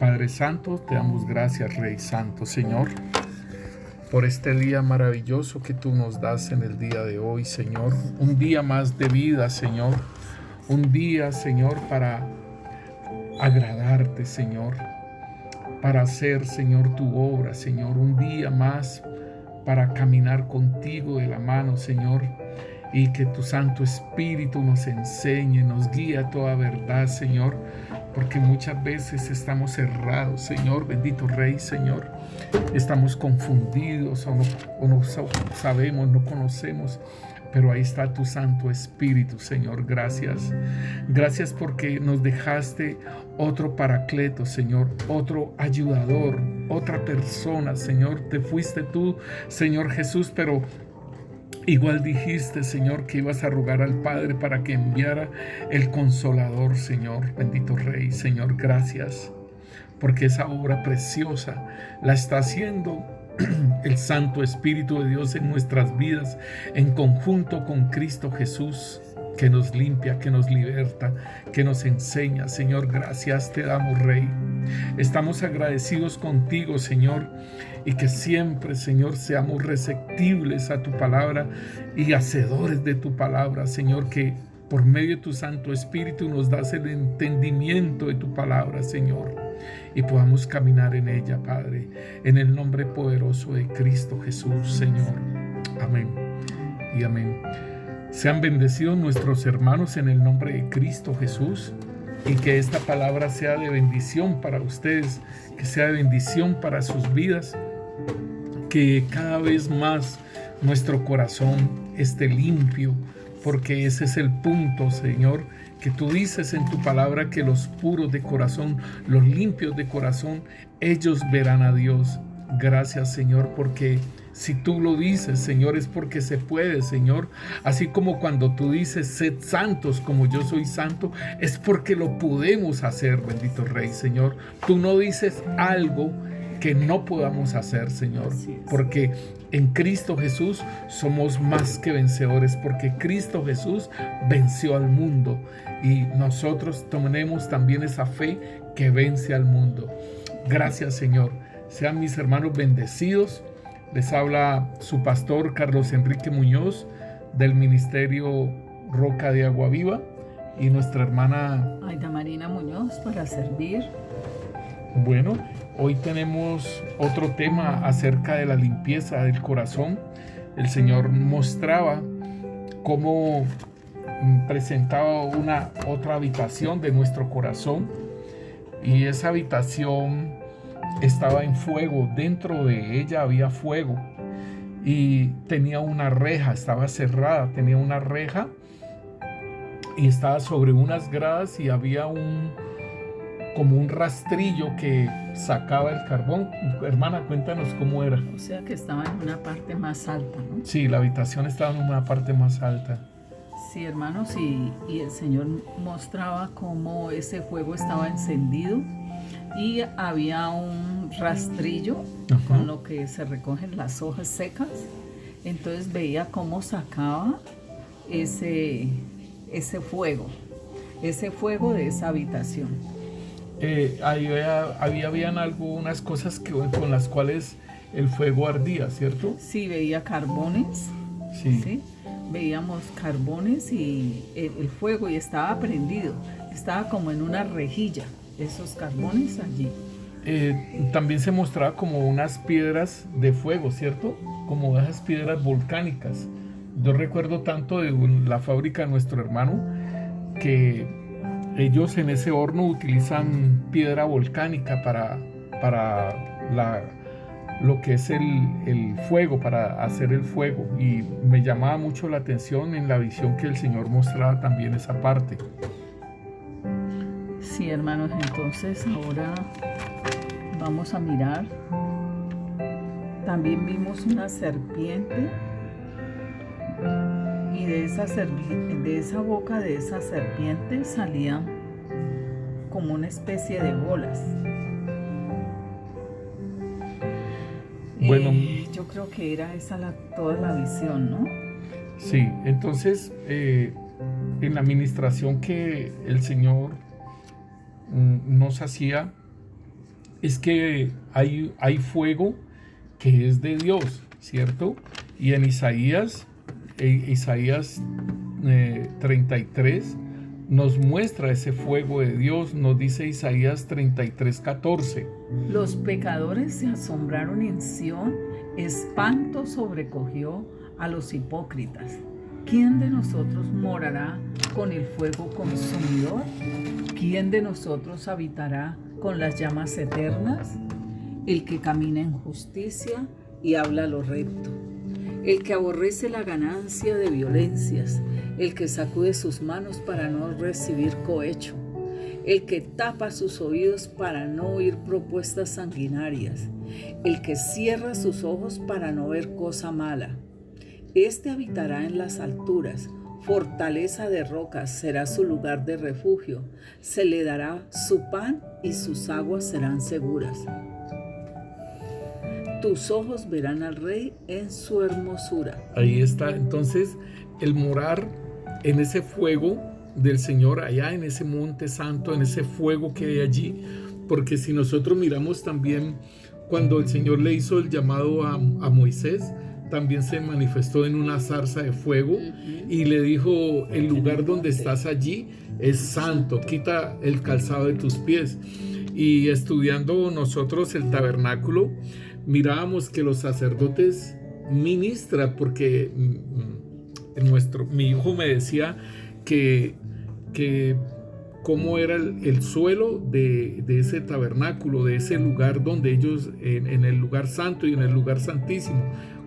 Padre Santo, te damos gracias, Rey Santo, Señor, por este día maravilloso que tú nos das en el día de hoy, Señor. Un día más de vida, Señor. Un día, Señor, para agradarte, Señor. Para hacer, Señor, tu obra, Señor. Un día más para caminar contigo de la mano, Señor. Y que tu Santo Espíritu nos enseñe, nos guíe a toda verdad, Señor. Porque muchas veces estamos cerrados, Señor, bendito Rey, Señor. Estamos confundidos o no sabemos, no conocemos. Pero ahí está tu Santo Espíritu, Señor. Gracias. Gracias porque nos dejaste otro paracleto, Señor. Otro ayudador, otra persona, Señor. Te fuiste tú, Señor Jesús, pero igual dijiste, Señor, que ibas a rogar al Padre para que enviara el Consolador, Señor. Bendito Rey, Señor, gracias. Porque esa obra preciosa la está haciendo el Santo Espíritu de Dios en nuestras vidas, en conjunto con Cristo Jesús, que nos limpia, que nos liberta, que nos enseña. Señor, gracias te damos, Rey. Estamos agradecidos contigo, Señor, y que siempre, Señor, seamos receptibles a tu palabra y hacedores de tu palabra, Señor, que por medio de tu Santo Espíritu nos das el entendimiento de tu palabra, Señor, y podamos caminar en ella, Padre, en el nombre poderoso de Cristo Jesús, Señor. Amén y amén. Sean bendecidos nuestros hermanos en el nombre de Cristo Jesús, y que esta palabra sea de bendición para ustedes, que sea de bendición para sus vidas, que cada vez más nuestro corazón esté limpio, porque ese es el punto, Señor, que tú dices en tu palabra, que los puros de corazón, los limpios de corazón, ellos verán a Dios. Gracias, Señor, porque si tú lo dices, Señor, es porque se puede, Señor. Así como cuando tú dices, sed santos como yo soy santo, es porque lo podemos hacer, bendito Rey, Señor. Tú no dices algo que no podamos hacer, Señor, porque en Cristo Jesús somos más que vencedores, porque Cristo Jesús venció al mundo y nosotros tenemos también esa fe que vence al mundo. Gracias, Señor. Sean mis hermanos bendecidos. Les habla su pastor Carlos Enrique Muñoz del Ministerio Roca de Agua Viva y nuestra hermana Aida Marina Muñoz para servir. Bueno, hoy tenemos otro tema acerca de la limpieza del corazón. El Señor mostraba cómo presentaba una otra habitación de nuestro corazón, y esa habitación estaba en fuego. Dentro de ella había fuego y tenía una reja, estaba cerrada, tenía una reja y estaba sobre unas gradas, y había como un rastrillo que sacaba el carbón. Hermana, cuéntanos cómo era. O sea que estaba en una parte más alta, ¿no? Sí, la habitación estaba en una parte más alta. Sí, hermanos, y el Señor mostraba cómo ese fuego estaba encendido y había un rastrillo con lo que se recogen las hojas secas. Entonces veía cómo sacaba ese fuego de esa habitación. Habían algunas cosas con las cuales el fuego ardía, ¿cierto? Sí, veía carbones. Sí. Veíamos carbones y el fuego, y estaba prendido. Estaba como en una rejilla, esos carbones allí. También se mostraba como unas piedras de fuego, ¿cierto? Como esas piedras volcánicas. Yo recuerdo tanto de la fábrica de nuestro hermano, que ellos en ese horno utilizan piedra volcánica para lo que es el fuego, para hacer el fuego. Y me llamaba mucho la atención en la visión que el Señor mostraba también esa parte. Sí, hermanos, entonces ahora vamos a mirar. También vimos una serpiente, y de esa boca de esa serpiente salían como una especie de bolas. Bueno, yo creo que era esa toda la visión, ¿no? Sí, entonces en la administración que el Señor nos hacía, es que hay fuego que es de Dios, ¿cierto? Y en Isaías 33 nos muestra ese fuego de Dios, nos dice Isaías 33:14. Los pecadores se asombraron en Sión, espanto sobrecogió a los hipócritas. ¿Quién de nosotros morará con el fuego consumidor? ¿Quién de nosotros habitará con las llamas eternas? El que camina en justicia y habla lo recto, el que aborrece la ganancia de violencias, el que sacude sus manos para no recibir cohecho, el que tapa sus oídos para no oír propuestas sanguinarias, el que cierra sus ojos para no ver cosa mala. Este habitará en las alturas, fortaleza de rocas será su lugar de refugio, se le dará su pan y sus aguas serán seguras. Tus ojos verán al Rey en su hermosura. Ahí está, entonces, el morar en ese fuego del Señor, allá en ese monte santo, en ese fuego que hay allí, porque si nosotros miramos también cuando el Señor le hizo el llamado a Moisés, también se manifestó en una zarza de fuego y le dijo: el lugar donde estás allí es santo, quita el calzado de tus pies. Y estudiando nosotros el tabernáculo, mirábamos que los sacerdotes ministran, porque mi hijo me decía que cómo era el suelo de ese tabernáculo, de ese lugar donde ellos, en el lugar santo y en el lugar santísimo,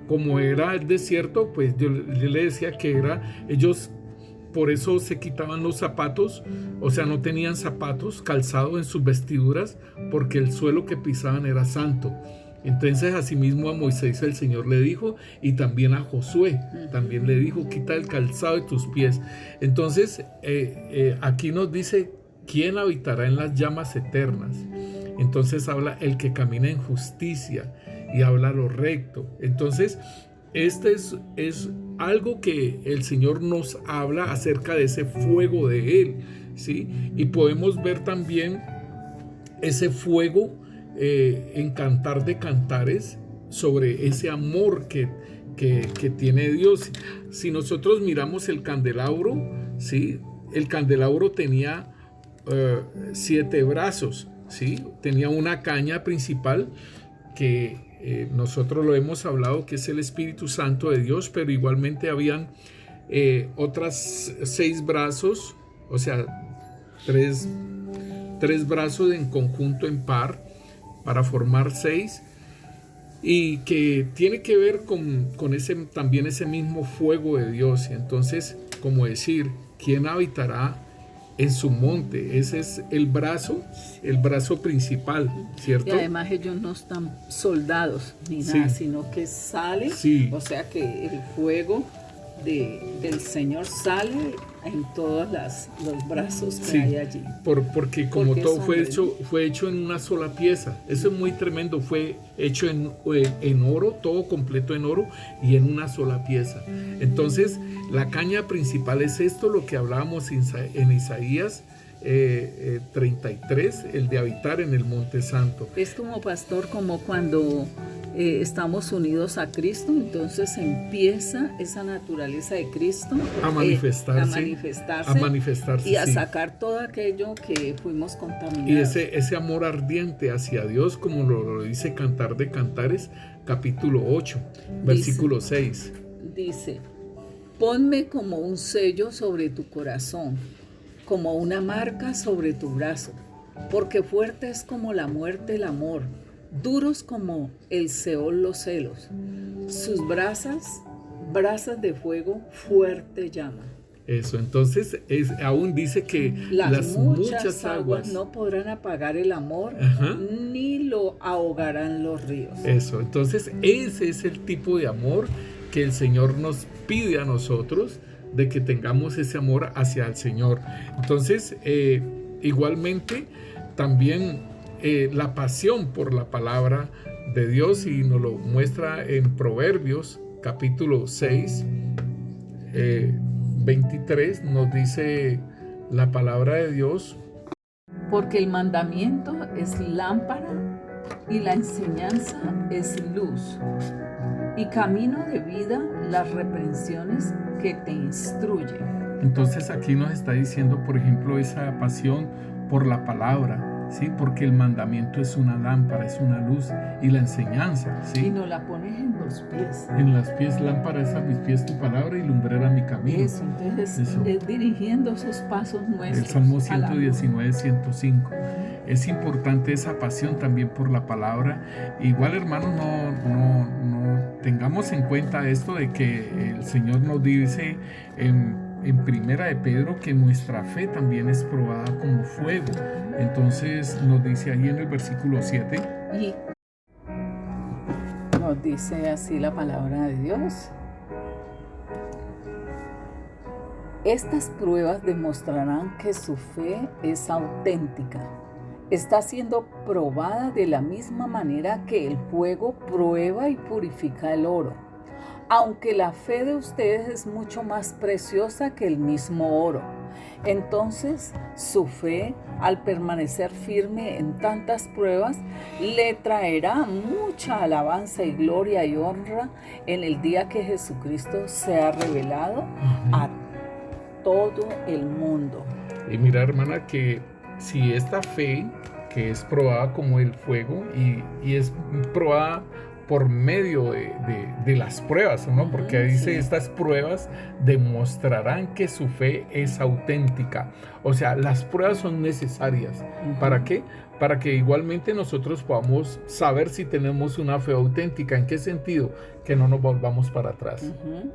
como era el desierto, pues yo le decía que ellos por eso se quitaban los zapatos, o sea, no tenían zapatos, calzado en sus vestiduras, porque el suelo que pisaban era santo. Entonces, asimismo a Moisés el Señor le dijo, y también a Josué, también le dijo: quita el calzado de tus pies. Entonces, aquí nos dice: ¿quién habitará en las llamas eternas? Entonces habla el que camina en justicia y habla lo recto. Entonces, este es algo que el Señor nos habla acerca de ese fuego de Él, ¿sí? Y podemos ver también ese fuego en Cantar de Cantares, sobre ese amor que tiene Dios. Si nosotros miramos el candelabro, ¿sí? El candelabro tenía 7 brazos, ¿sí? Tenía una caña principal que nosotros lo hemos hablado, que es el Espíritu Santo de Dios, pero igualmente habían otras 6 brazos, o sea, 3 brazos en conjunto, en par, para formar 6, y que tiene que ver con también ese mismo fuego de Dios. Entonces, como decir, ¿quién habitará en su monte? Ese es el brazo principal, ¿cierto? Y además ellos no están soldados ni nada, sino que sale, o sea que el fuego del Señor sale en todos los brazos que hay allí. Porque todo fue hecho en una sola pieza. Eso es muy tremendo. Fue hecho en oro, todo completo en oro y en una sola pieza. Entonces, la caña principal es esto, lo que hablábamos en Isaías 33, el de habitar en el monte santo. Es como, pastor, como cuando estamos unidos a Cristo, entonces empieza esa naturaleza de Cristo a manifestarse y a sacar todo aquello que fuimos contaminados. Y ese amor ardiente hacia Dios, como lo dice Cantar de Cantares, capítulo 8, versículo 6. Dice: ponme como un sello sobre tu corazón, como una marca sobre tu brazo, porque fuerte es como la muerte el amor, duros como el Seol los celos. Sus brasas de fuego fuerte llama. Eso, entonces aún dice que las muchas aguas no podrán apagar el amor, ni lo ahogarán los ríos. Eso, entonces ese es el tipo de amor que el Señor nos pide a nosotros, de que tengamos ese amor hacia el Señor. Entonces, igualmente, también la pasión por la palabra de Dios, y nos lo muestra en Proverbios, capítulo 6, 23, nos dice la palabra de Dios: porque el mandamiento es lámpara y la enseñanza es luz, y camino de vida las reprensiones que te instruyen. Entonces aquí nos está diciendo, por ejemplo, esa pasión por la palabra, ¿sí? Porque el mandamiento es una lámpara, es una luz, y la enseñanza, ¿sí? Y nos la pones en los pies. En los pies, lámpara es a mis pies tu palabra y lumbrera mi camino. Eso, entonces es dirigiendo esos pasos nuestros. El Salmo 119, 105. Es importante esa pasión también por la palabra. Igual, hermanos, no tengamos en cuenta esto de que el Señor nos dice en Primera de Pedro que nuestra fe también es probada como fuego. Entonces nos dice ahí en el versículo 7. Y nos dice así la palabra de Dios. Estas pruebas demostrarán que su fe es auténtica. Está siendo probada de la misma manera que el fuego prueba y purifica el oro. Aunque la fe de ustedes es mucho más preciosa que el mismo oro. Entonces, su fe, al permanecer firme en tantas pruebas, le traerá mucha alabanza y gloria y honra en el día que Jesucristo sea revelado a todo el mundo. Y mira, hermana, que si esta fe, que es probada como el fuego y es probada por medio de las pruebas, ¿no? Porque dice, estas pruebas demostrarán que su fe es auténtica. O sea, las pruebas son necesarias. ¿Para qué? Para que igualmente nosotros podamos saber si tenemos una fe auténtica. ¿En qué sentido? Que no nos volvamos para atrás.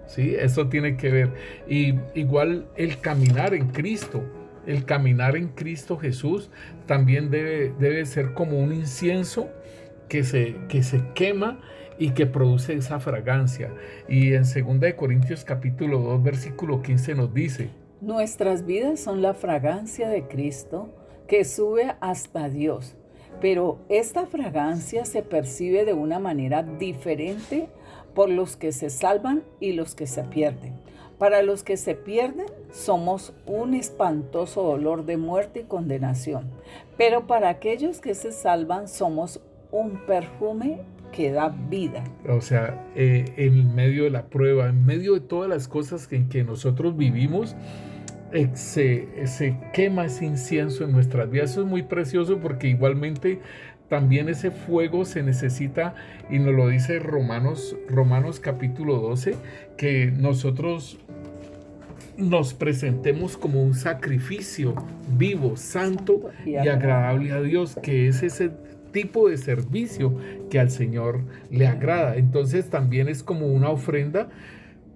¿Sí? Eso tiene que ver. Y igual el caminar en Cristo. El caminar en Cristo Jesús también debe ser como un incienso que se quema y que produce esa fragancia. Y en 2 Corintios capítulo 2 versículo 15 nos dice: nuestras vidas son la fragancia de Cristo que sube hasta Dios, pero esta fragancia se percibe de una manera diferente por los que se salvan y los que se pierden. Para los que se pierden somos un espantoso olor de muerte y condenación, pero para aquellos que se salvan somos un perfume que da vida. O sea, en medio de la prueba, en medio de todas las cosas en que nosotros vivimos, se quema ese incienso en nuestras vidas. Eso es muy precioso porque igualmente también ese fuego se necesita, y nos lo dice Romanos capítulo 12, que nosotros nos presentemos como un sacrificio vivo, santo y agradable a Dios, que es ese tipo de servicio que al Señor le agrada. Entonces también es como una ofrenda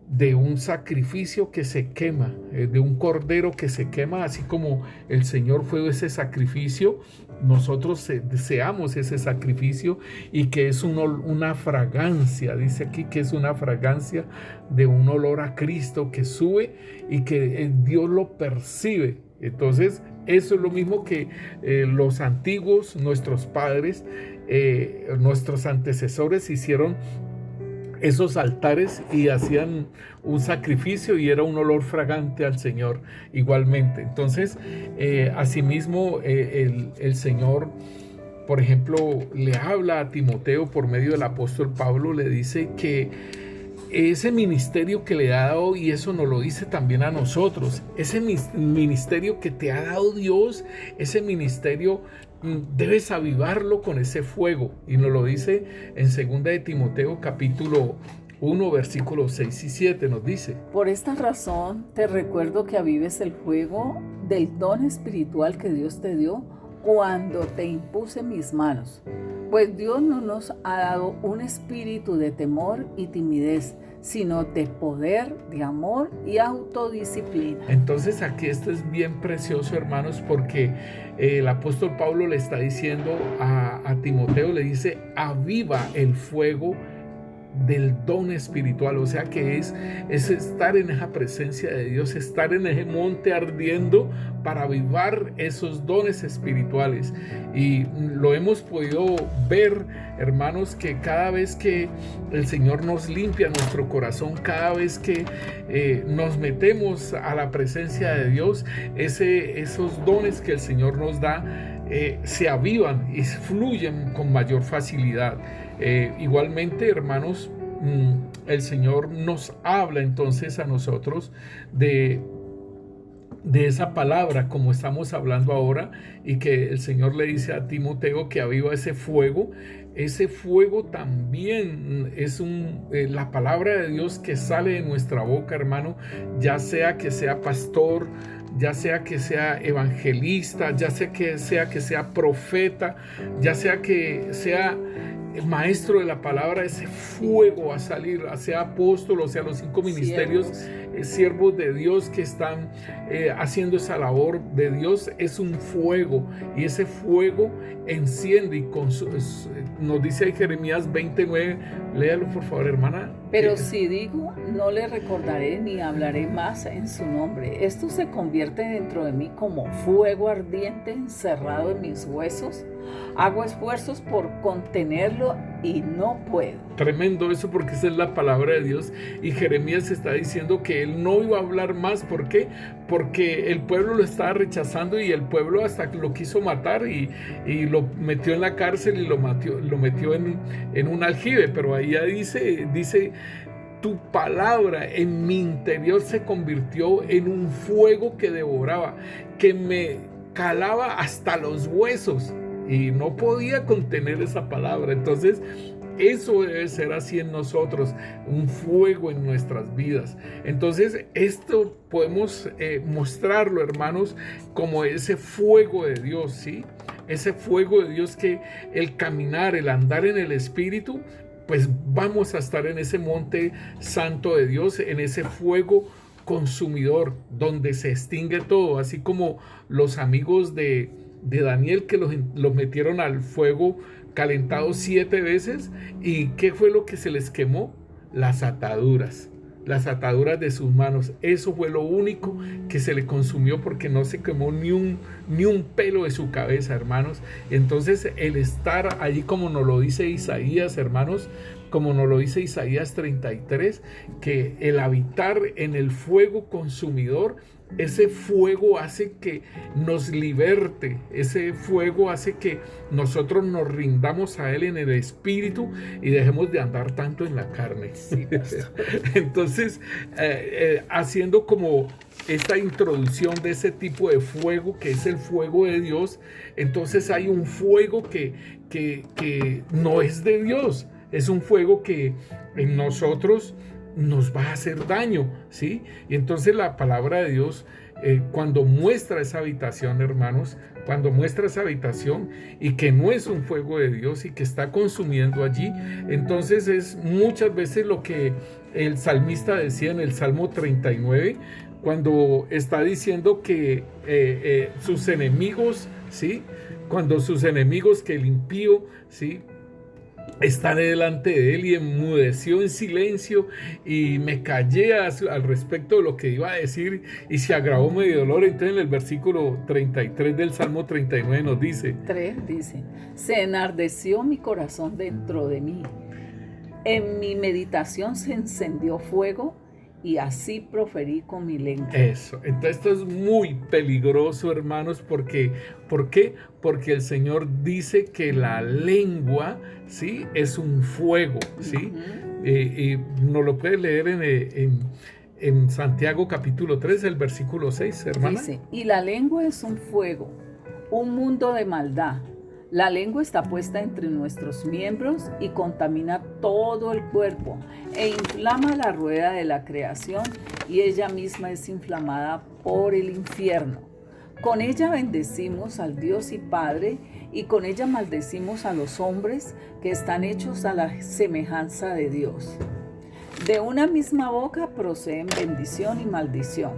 de un sacrificio que se quema, de un cordero que se quema, así como el Señor fue ese sacrificio. Nosotros deseamos ese sacrificio, y que es una fragancia, dice aquí que es una fragancia de un olor a Cristo que sube y que Dios lo percibe. Entonces eso es lo mismo que los antiguos, nuestros padres, nuestros antecesores hicieron esos altares y hacían un sacrificio, y era un olor fragante al Señor igualmente. Entonces, asimismo, el Señor, por ejemplo, le habla a Timoteo por medio del apóstol Pablo, le dice que ese ministerio que le ha dado, y eso nos lo dice también a nosotros, ese ministerio que te ha dado Dios, ese ministerio debes avivarlo con ese fuego, y nos lo dice en 2 de Timoteo capítulo 1 versículos 6 y 7, nos dice: por esta razón te recuerdo que avives el fuego del don espiritual que Dios te dio cuando te impuse mis manos, pues Dios no nos ha dado un espíritu de temor y timidez, sino de poder, de amor y autodisciplina. Entonces aquí esto es bien precioso, hermanos, porque el apóstol Pablo le está diciendo a Timoteo, le dice: aviva el fuego del don espiritual. O sea que es estar en esa presencia de Dios, estar en ese monte ardiendo para avivar esos dones espirituales. Y lo hemos podido ver, hermanos, que cada vez que el Señor nos limpia nuestro corazón, cada vez que nos metemos a la presencia de Dios, esos dones que el Señor nos da se avivan y fluyen con mayor facilidad. Igualmente, hermanos, el Señor nos habla entonces a nosotros de esa palabra, como estamos hablando ahora, y que el Señor le dice a Timoteo que aviva ese fuego. Ese fuego también es la palabra de Dios que sale de nuestra boca, hermano, ya sea que sea pastor, ya sea que sea evangelista, ya sea que sea profeta, ya sea que sea maestro de la palabra. Ese fuego va a salir, sea apóstol, o sea los 5 ministerios, siervos de Dios que están haciendo esa labor de Dios. Es un fuego, y ese fuego enciende, y nos dice ahí Jeremías 29, léalo por favor, hermana. Pero si digo, no le recordaré ni hablaré más en su nombre, esto se convierte dentro de mí como fuego ardiente encerrado en mis huesos. Hago esfuerzos por contenerlo y no puedo. Tremendo eso, porque esa es la palabra de Dios, y Jeremías está diciendo que él no iba a hablar más. ¿Por qué? Porque el pueblo lo estaba rechazando, y el pueblo hasta lo quiso matar y lo metió en la cárcel y lo metió en un aljibe. Pero ahí ya dice tu palabra en mi interior se convirtió en un fuego que devoraba, que me calaba hasta los huesos, y no podía contener esa palabra. Entonces eso debe ser así en nosotros, un fuego en nuestras vidas. Entonces esto podemos mostrarlo, hermanos, como ese fuego de Dios, ¿sí? Ese fuego de Dios, que el caminar, el andar en el Espíritu, pues vamos a estar en ese monte santo de Dios, en ese fuego consumidor donde se extingue todo, así como los amigos de Daniel, que los metieron al fuego calentado 7 veces. ¿Y qué fue lo que se les quemó? Las ataduras de sus manos. Eso fue lo único que se le consumió, porque no se quemó ni un pelo de su cabeza, hermanos. Entonces el estar allí, como nos lo dice Isaías, hermanos, como nos lo dice Isaías 33, que el habitar en el fuego consumidor, ese fuego hace que nos liberte, ese fuego hace que nosotros nos rindamos a Él en el Espíritu y dejemos de andar tanto en la carne. Sí, entonces, haciendo como esta introducción de ese tipo de fuego, que es el fuego de Dios, entonces hay un fuego que no es de Dios, es un fuego que en nosotros nos va a hacer daño, ¿sí? Y entonces la palabra de Dios, cuando muestra esa habitación, hermanos, cuando muestra esa habitación y que no es un fuego de Dios y que está consumiendo allí, entonces es muchas veces lo que el salmista decía en el Salmo 39, cuando está diciendo que sus enemigos, ¿sí? Cuando sus enemigos, que el impío, ¿sí?, está delante de él, y enmudeció en silencio, y me callé al respecto de lo que iba a decir, y se agravó mi dolor. Entonces en el versículo 33 del Salmo 39 nos dice, 3 dice, se enardeció mi corazón dentro de mí, en mi meditación se encendió fuego, y así proferí con mi lengua. Eso, entonces esto es muy peligroso, hermanos, porque ¿por qué? Porque el Señor dice que la lengua, ¿sí?, es un fuego, ¿sí? Y nos lo puedes leer en Santiago capítulo 3, el versículo 6, hermana. Dice, y la lengua es un fuego, un mundo de maldad. La lengua está puesta entre nuestros miembros y contamina todo el cuerpo e inflama la rueda de la creación, y ella misma es inflamada por el infierno. Con ella bendecimos al Dios y Padre, y con ella maldecimos a los hombres que están hechos a la semejanza de Dios. De una misma boca proceden bendición y maldición.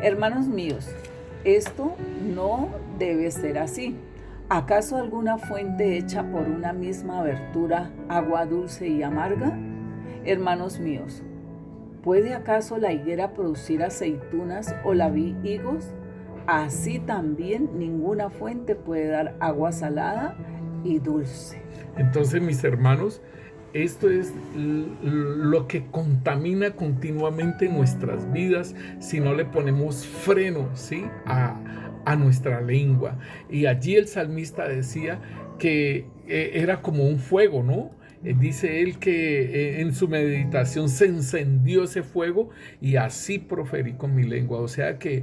Hermanos míos, esto no debe ser así. ¿Acaso alguna fuente hecha por una misma abertura, agua dulce y amarga? Hermanos míos, ¿puede acaso la higuera producir aceitunas o la vid higos? Así también ninguna fuente puede dar agua salada y dulce. Entonces, mis hermanos, esto es lo que contamina continuamente nuestras vidas si no le ponemos freno, ¿sí?, a nuestra lengua. Y allí el salmista decía que era como un fuego, ¿no? Dice él que en su meditación se encendió ese fuego y así proferí con mi lengua. O sea que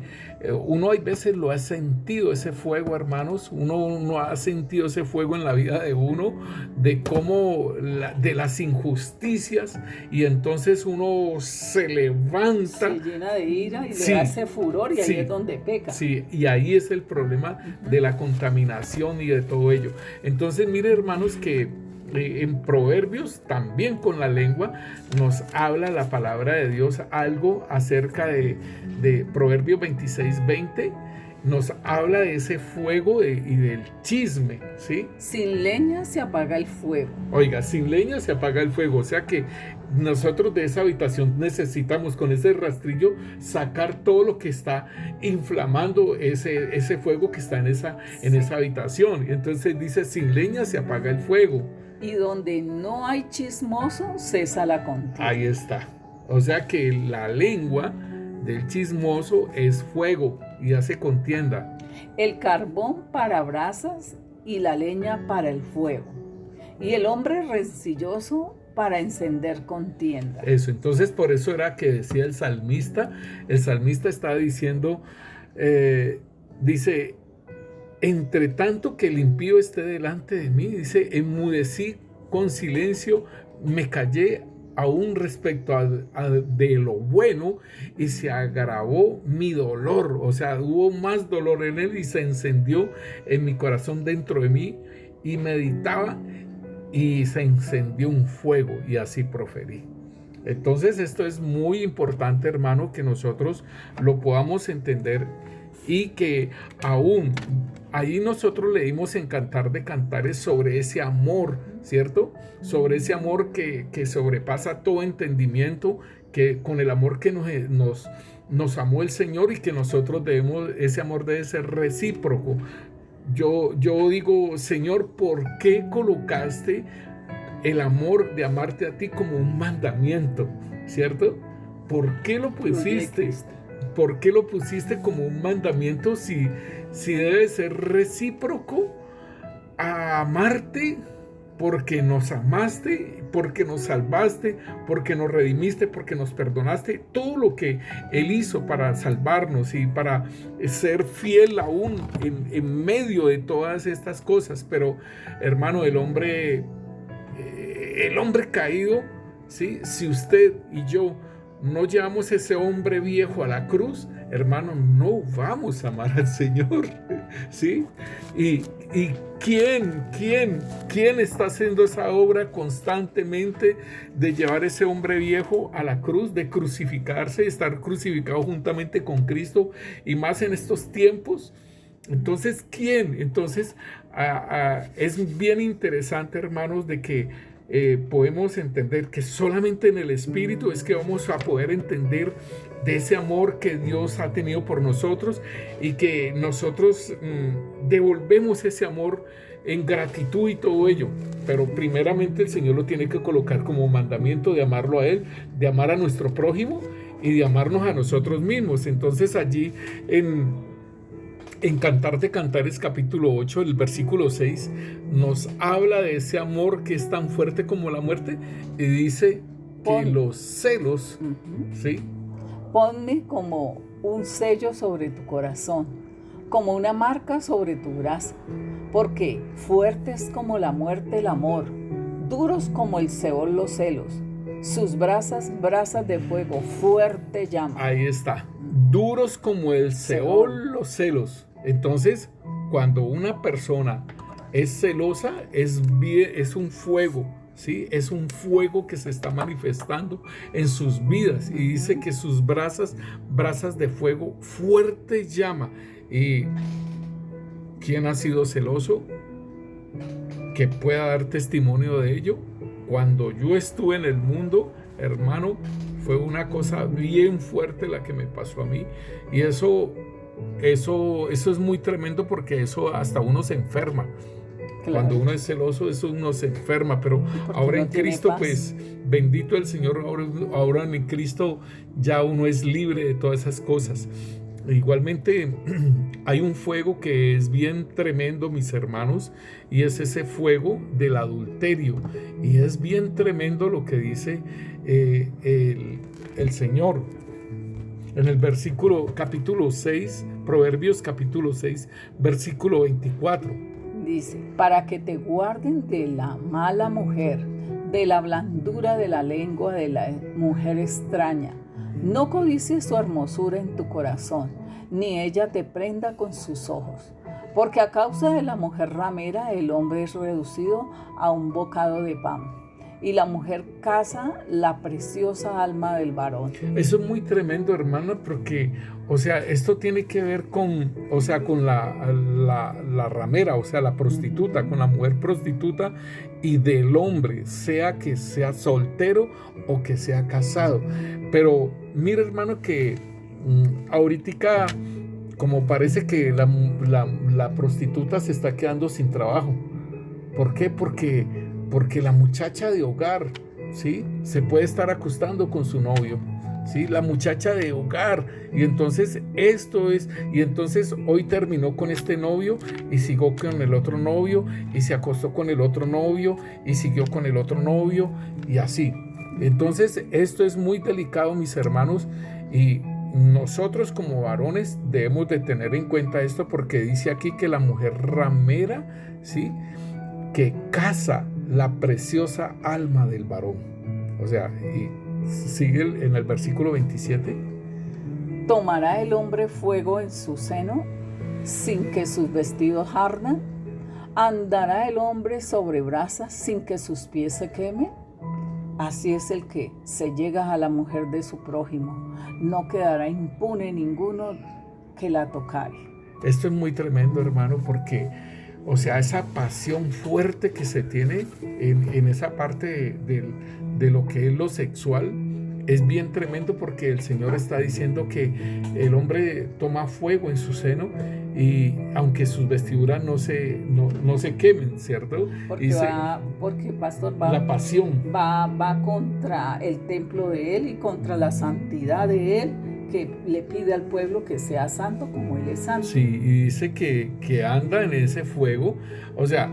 uno hay veces lo ha sentido ese fuego, hermanos. Uno ha sentido ese fuego en la vida de uno, de cómo de las injusticias, y entonces uno se levanta, se llena de ira y sí, le hace furor, y ahí sí, es donde peca. Sí, y ahí es el problema de la contaminación y de todo ello. Entonces, mire, hermanos, que en Proverbios, también con la lengua, nos habla la palabra de Dios algo acerca de Proverbios 26:20. Nos habla de ese fuego y del chisme, ¿sí? Sin leña se apaga el fuego. Oiga, sin leña se apaga el fuego. O sea que nosotros de esa habitación necesitamos con ese rastrillo sacar todo lo que está inflamando ese fuego que está en esa habitación. Entonces dice, sin leña se apaga el fuego. Y donde no hay chismoso, cesa la contienda. Ahí está. O sea que la lengua del chismoso es fuego y hace contienda. El carbón para brasas y la leña para el fuego. Y el hombre rencilloso para encender contienda. Eso, entonces por eso era que decía el salmista está diciendo, dice, entre tanto que el impío esté delante de mí, dice, enmudecí con silencio, me callé aún respecto de lo bueno, y se agravó mi dolor. O sea, hubo más dolor en él y se encendió en mi corazón dentro de mí, y meditaba y se encendió un fuego, y así proferí. Entonces esto es muy importante, hermano, que nosotros lo podamos entender, y que aún ahí nosotros leímos en Cantar de Cantares sobre ese amor, ¿cierto? Sobre ese amor que sobrepasa todo entendimiento, que con el amor que nos amó el Señor, y que nosotros ese amor debe ser recíproco. Yo digo, Señor, ¿por qué colocaste el amor de amarte a ti como un mandamiento? ¿Cierto? ¿Por qué lo pusiste? ¿Por qué lo pusiste como un mandamiento si debe ser recíproco a amarte? Porque nos amaste, porque nos salvaste, porque nos redimiste, porque nos perdonaste, todo lo que Él hizo para salvarnos y para ser fiel aún en medio de todas estas cosas. Pero, hermano, el hombre caído, ¿sí? Si usted y yo no llevamos ese hombre viejo a la cruz, hermano, no vamos a amar al Señor, ¿sí? Y ¿quién está haciendo esa obra constantemente de llevar ese hombre viejo a la cruz, de crucificarse, de estar crucificado juntamente con Cristo, y más en estos tiempos? Entonces, ¿quién? Entonces, es bien interesante, hermanos, de que podemos entender que solamente en el Espíritu es que vamos a poder entender de ese amor que Dios ha tenido por nosotros, y que nosotros devolvemos ese amor en gratitud y todo ello. Pero primeramente el Señor lo tiene que colocar como mandamiento de amarlo a Él, de amar a nuestro prójimo y de amarnos a nosotros mismos. Entonces allí en Cantar de Cantares capítulo 8, el versículo 6, nos habla de ese amor que es tan fuerte como la muerte, y dice que los celos, ¿sí? Ponme como un sello sobre tu corazón, como una marca sobre tu brazo, porque fuerte es como la muerte el amor, duros como el Seol los celos, sus brasas de fuego, fuerte llama. Ahí está, duros como el Seol los celos. Entonces, cuando una persona es celosa, es un fuego, ¿sí? Es un fuego que se está manifestando en sus vidas, y dice que sus brasas de fuego, fuerte llama. ¿Y quién ha sido celoso? Que pueda dar testimonio de ello. Cuando yo estuve en el mundo, hermano, fue una cosa bien fuerte la que me pasó a mí, y eso es muy tremendo, porque eso hasta uno se enferma. Claro. Cuando uno es celoso, eso uno se enferma, pero ahora en Cristo, pues bendito el Señor, ahora en Cristo ya uno es libre de todas esas cosas. igualmente hay un fuego que es bien tremendo, mis hermanos, y es ese fuego del adulterio. Y es bien tremendo lo que dice el Señor en el capítulo 6, Proverbios capítulo 6, versículo 24. Dice: para que te guarden de la mala mujer, de la blandura de la lengua de la mujer extraña. No codicies su hermosura en tu corazón, ni ella te prenda con sus ojos. Porque a causa de la mujer ramera el hombre es reducido a un bocado de pan, y la mujer caza la preciosa alma del varón. Eso es muy tremendo, hermano, porque, o sea, esto tiene que ver con la ramera, o sea, la prostituta, con la mujer prostituta y del hombre, sea que sea soltero o que sea casado. Pero mira, hermano, que ahorita como parece que la prostituta se está quedando sin trabajo. ¿Por qué? Porque la muchacha de hogar, ¿sí?, se puede estar acostando con su novio, ¿sí? La muchacha de hogar. Y entonces entonces hoy terminó con este novio y siguió con el otro novio y se acostó con el otro novio y siguió con el otro novio y así. Entonces esto es muy delicado, mis hermanos, y nosotros como varones debemos de tener en cuenta esto, porque dice aquí que la mujer ramera, ¿sí?, que caza la preciosa alma del varón. O sea, y sigue en el versículo 27. ¿Tomará el hombre fuego en su seno sin que sus vestidos ardan? ¿Andará el hombre sobre brasas sin que sus pies se quemen? Así es el que se llega a la mujer de su prójimo. No quedará impune ninguno que la tocare. Esto es muy tremendo, hermano, porque, o sea, esa pasión fuerte que se tiene en esa parte de lo que es lo sexual es bien tremendo, porque el Señor está diciendo que el hombre toma fuego en su seno, y aunque sus vestiduras no se quemen, ¿cierto? Porque pastor, la pasión va contra el templo de él y contra la santidad de él, que le pide al pueblo que sea santo como él es santo. Sí, y dice que anda en ese fuego. O sea,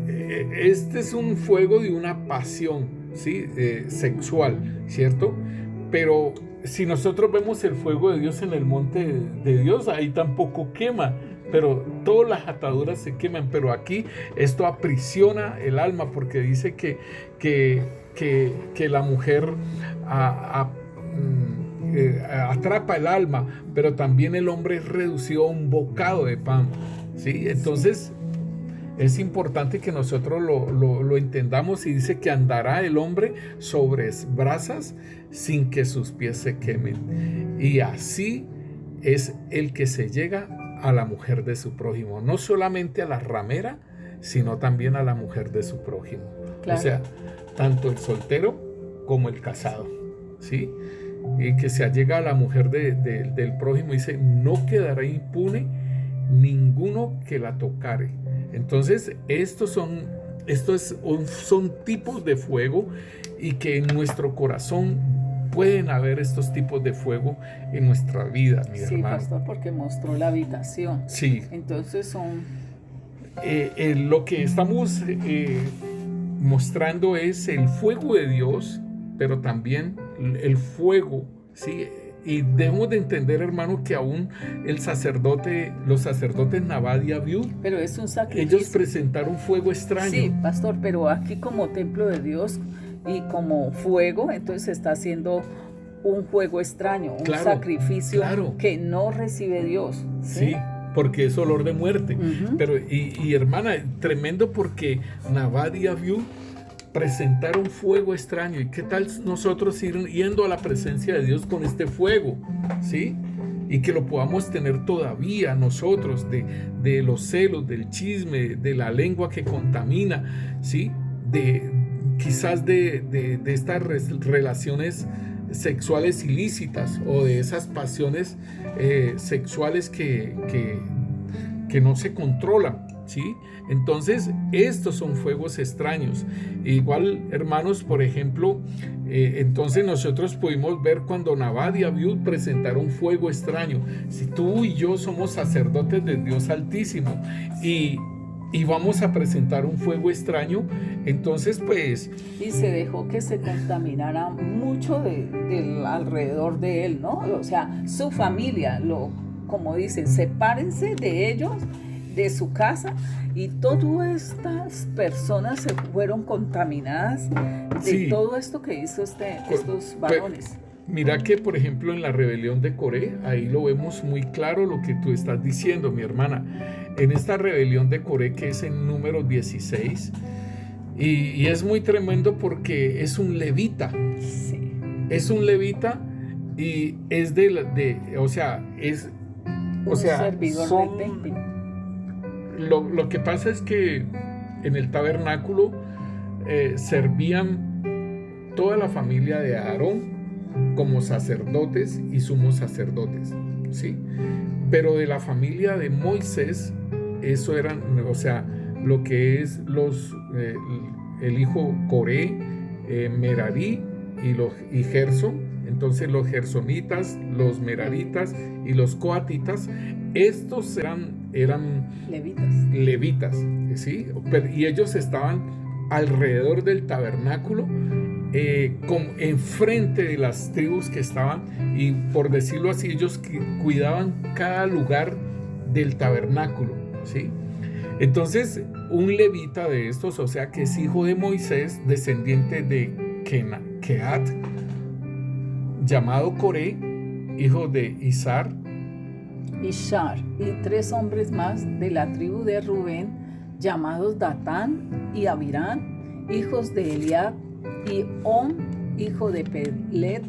este es un fuego de una pasión, ¿sí?, sexual, ¿cierto? Pero si nosotros vemos el fuego de Dios en el monte de Dios, ahí tampoco quema, pero todas las ataduras se queman. Pero aquí esto aprisiona el alma, porque dice que la mujer atrapa el alma, pero también el hombre es reducido a un bocado de pan, ¿sí? Entonces es importante que nosotros lo entendamos, y dice que andará el hombre sobre brasas sin que sus pies se quemen. Y así es el que se llega a la mujer de su prójimo, no solamente a la ramera, sino también a la mujer de su prójimo. Claro. O sea, tanto el soltero como el casado, ¿sí? Y que se allega a la mujer del prójimo, dice: no quedará impune ninguno que la tocare. Entonces estos son tipos de fuego, y que en nuestro corazón pueden haber estos tipos de fuego en nuestra vida, mi hermano. Sí, pastor, porque mostró la habitación. Sí. Entonces son... lo que estamos mostrando es el fuego de Dios, pero también el fuego, ¿sí? Y debemos de entender, hermano, que aún los sacerdotes Nabad y Abiú, pero es un sacrificio. Ellos presentaron fuego extraño. Sí, pastor, pero aquí como templo de Dios y como fuego, entonces se está haciendo un fuego extraño, un sacrificio que no recibe Dios. Sí, porque es olor de muerte. Uh-huh. Pero, y hermana, tremendo, porque Nabad y Abiú presentaron fuego extraño. ¿Y qué tal nosotros ir yendo a la presencia de Dios con este fuego? ¿Sí? Y que lo podamos tener todavía nosotros, de los celos, del chisme, de la lengua que contamina, ¿sí? Quizás de estas relaciones sexuales ilícitas, o de esas pasiones sexuales que no se controlan, ¿sí? Entonces, estos son fuegos extraños. Igual, hermanos, por ejemplo, entonces nosotros pudimos ver cuando Nabad y Abiud presentaron fuego extraño. Si tú y yo somos sacerdotes del Dios Altísimo y vamos a presentar un fuego extraño, entonces pues... Y se dejó que se contaminara mucho del alrededor de él, ¿no? O sea, su familia, como dicen, sepárense de ellos, de su casa, y todas estas personas se fueron contaminadas de todo esto que hizo estos varones. Mira que, por ejemplo, en la rebelión de Coré, ahí lo vemos muy claro lo que tú estás diciendo, mi hermana. En esta rebelión de Coré, que es en número 16, y es muy tremendo porque es un levita. Sí. Es un levita y es o sea, servidor del templo. Lo que pasa es que en el tabernáculo servían toda la familia de Aarón como sacerdotes y sumos sacerdotes, ¿sí? Pero de la familia de Moisés, eso eran, o sea, lo que es el hijo Coré, Merari y Gersón. Entonces los gersonitas, los meraritas y los coatitas, estos eran levitas, ¿sí? Y ellos estaban alrededor del tabernáculo, enfrente de las tribus que estaban, y por decirlo así, ellos cuidaban cada lugar del tabernáculo, ¿sí? Entonces, un levita de estos, o sea, que es hijo de Moisés, descendiente de Kehat, llamado Coré, hijo de Ishar, y 3 hombres más de la tribu de Rubén, llamados Datán y Abirán, hijos de Eliab, y On, hijo de Pelet,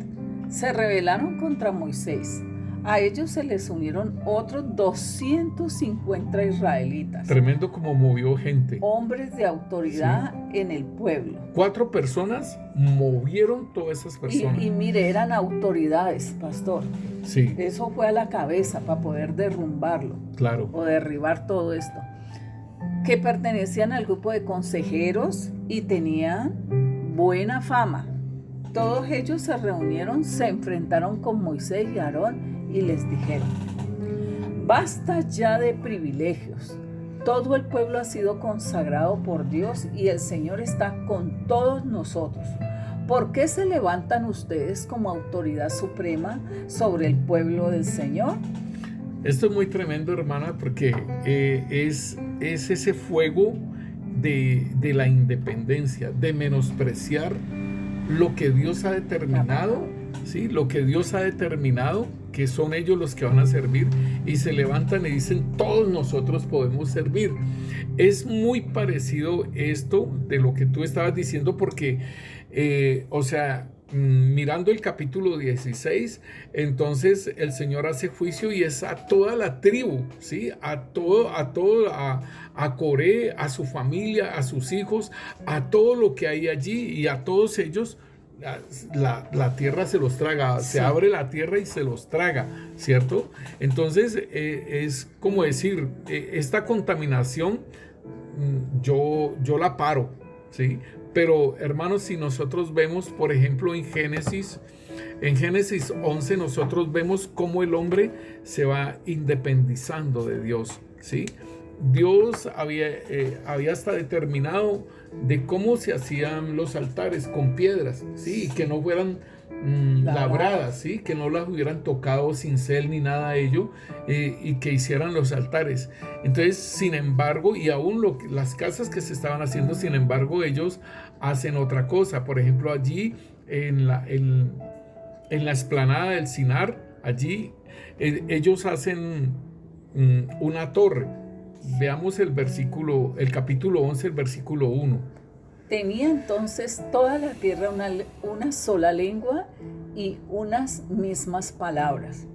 se rebelaron contra Moisés. A ellos se les unieron otros 250 israelitas. Tremendo como movió gente. Hombres de autoridad en el pueblo. 4 personas movieron todas esas personas. Y mire, eran autoridades, pastor. Sí. Eso fue a la cabeza para poder derrumbarlo. Claro. O derribar todo esto. Que pertenecían al grupo de consejeros y tenían buena fama. Todos ellos se reunieron, se enfrentaron con Moisés y Aarón y les dijeron: basta ya de privilegios. Todo el pueblo ha sido consagrado por Dios y el Señor está con todos nosotros. ¿Por qué se levantan ustedes como autoridad suprema sobre el pueblo del Señor? Esto es muy tremendo, hermana, porque es ese fuego de la independencia, de menospreciar lo que Dios ha determinado, ¿sí? Lo que Dios ha determinado, que son ellos los que van a servir, y se levantan y dicen: todos nosotros podemos servir. Es muy parecido esto de lo que tú estabas diciendo, porque, o sea, mirando el capítulo 16, entonces el Señor hace juicio y es a toda la tribu, ¿sí? A Coré, a su familia, a sus hijos, a todo lo que hay allí, y a todos ellos la tierra se los traga, se abre la tierra y se los traga, ¿cierto? Entonces es como decir, esta contaminación yo la paro, ¿sí? Pero hermanos, si nosotros vemos, por ejemplo, en Génesis 11, nosotros vemos cómo el hombre se va independizando de Dios, ¿sí? Dios había hasta determinado de cómo se hacían los altares con piedras, ¿sí? Y que no fueran labradas, ¿sí? Que no las hubieran tocado cincel ni nada de ello, y que hicieran los altares. Entonces, sin embargo, y aún las casas que se estaban haciendo, sin embargo, ellos hacen otra cosa. Por ejemplo, allí en la explanada del Sinar, allí ellos hacen una torre. Veamos el capítulo 11, el versículo 1. Tenía entonces toda la tierra una sola lengua y unas mismas palabras.